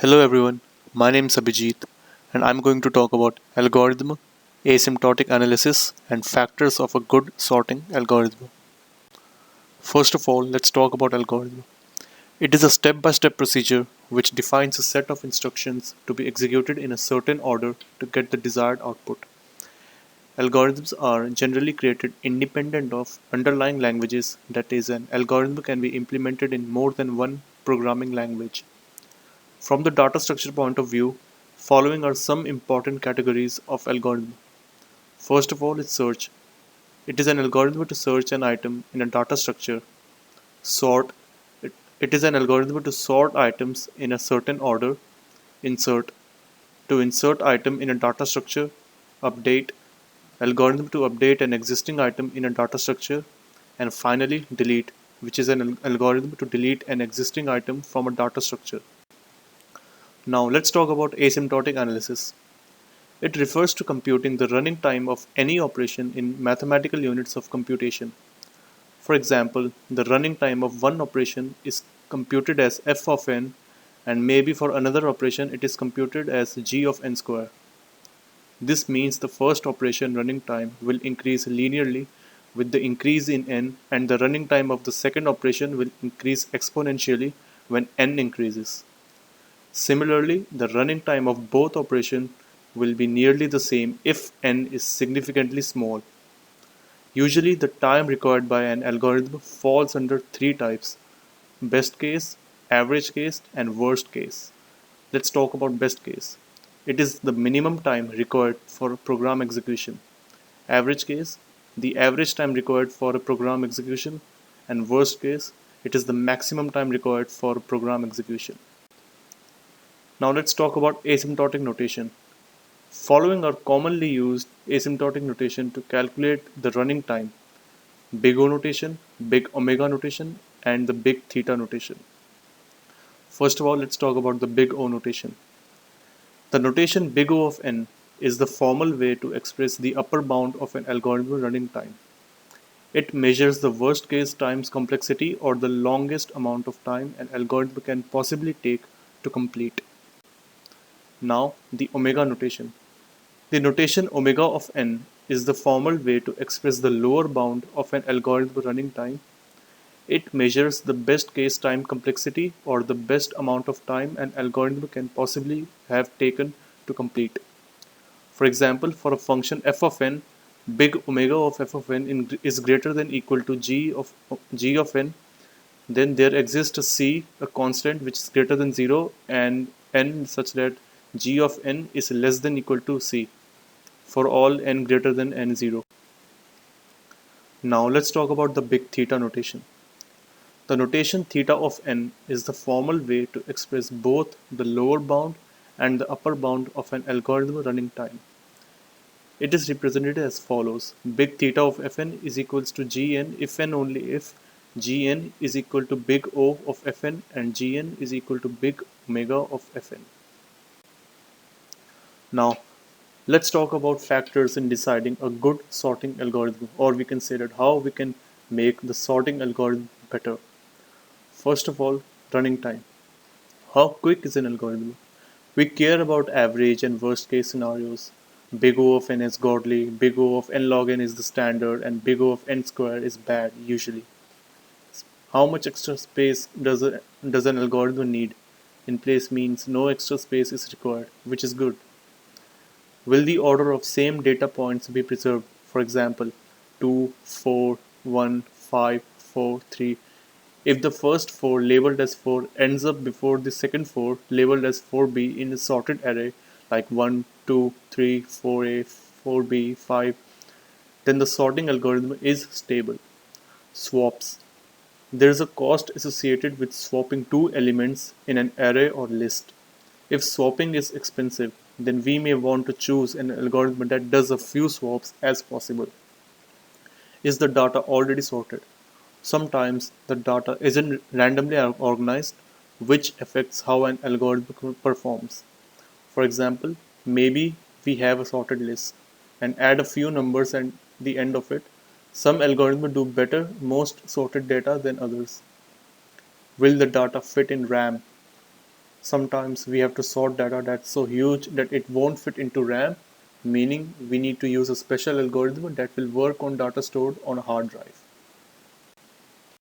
Hello everyone, my name is Abhijit and I'm going to talk about algorithm, asymptotic analysis and factors of a good sorting algorithm. First of all, let's talk about algorithm. It is a step-by-step procedure which defines a set of instructions to be executed in a certain order to get the desired output. Algorithms are generally created independent of underlying languages, that is, an algorithm can be implemented in more than one programming language. From the data structure point of view, following are some important categories of algorithm. First of all is search. It is an algorithm to search an item in a data structure. Sort. It is an algorithm to sort items in a certain order. Insert. To insert item in a data structure. Update. Algorithm to update an existing item in a data structure. And finally, delete, which is an algorithm to delete an existing item from a data structure. Now let's talk about asymptotic analysis. It refers to computing the running time of any operation in mathematical units of computation. For example, the running time of one operation is computed as f of n, and maybe for another operation it is computed as g of n square. This means the first operation running time will increase linearly with the increase in n, and the running time of the second operation will increase exponentially when n increases. Similarly, the running time of both operations will be nearly the same if n is significantly small. Usually, the time required by an algorithm falls under three types: best case, average case, and worst case. Let's talk about best case. It is the minimum time required for program execution. Average case, the average time required for a program execution, and worst case, it is the maximum time required for program execution. Now let's talk about asymptotic notation. Following are commonly used asymptotic notation to calculate the running time: big O notation, big omega notation, and the big theta notation. First of all, let's talk about the big O notation. The notation big O of n is the formal way to express the upper bound of an algorithm running time. It measures the worst case times complexity, or the longest amount of time an algorithm can possibly take to complete. Now, the omega notation. The notation omega of n is the formal way to express the lower bound of an algorithm running time. It measures the best case time complexity, or the best amount of time an algorithm can possibly have taken to complete. For example, for a function f of n, big omega of f of n is greater than equal to g of n, then there exists a c, a constant which is greater than 0, and n such that g of n is less than equal to c for all n greater than n0. Now let's talk about the big theta notation. The notation theta of n is the formal way to express both the lower bound and the upper bound of an algorithm running time. It is represented as follows: big theta of fn is equals to gn if and only if gn is equal to big O of fn and gn is equal to big omega of fn. Now, let's talk about factors in deciding a good sorting algorithm, or we can say that how we can make the sorting algorithm better. First of all, running time. How quick is an algorithm? We care about average and worst case scenarios. Big O of n is godly, big O of n log n is the standard, and big O of n square is bad usually. How much extra space does an algorithm need? In place means no extra space is required, which is good. Will the order of same data points be preserved? For example, 2, 4, 1, 5, 4, 3. If the first 4 labeled as 4 ends up before the second 4 labeled as 4b in a sorted array like 1, 2, 3, 4a, 4b, 5, then the sorting algorithm is stable. Swaps. There is a cost associated with swapping two elements in an array or list. If swapping is expensive, then we may want to choose an algorithm that does a few swaps as possible. Is the data already sorted? Sometimes the data isn't randomly organized, which affects how an algorithm performs. For example, maybe we have a sorted list and add a few numbers at the end of it. Some algorithms do better most sorted data than others. Will the data fit in RAM? Sometimes we have to sort data that's so huge that it won't fit into RAM, meaning we need to use a special algorithm that will work on data stored on a hard drive.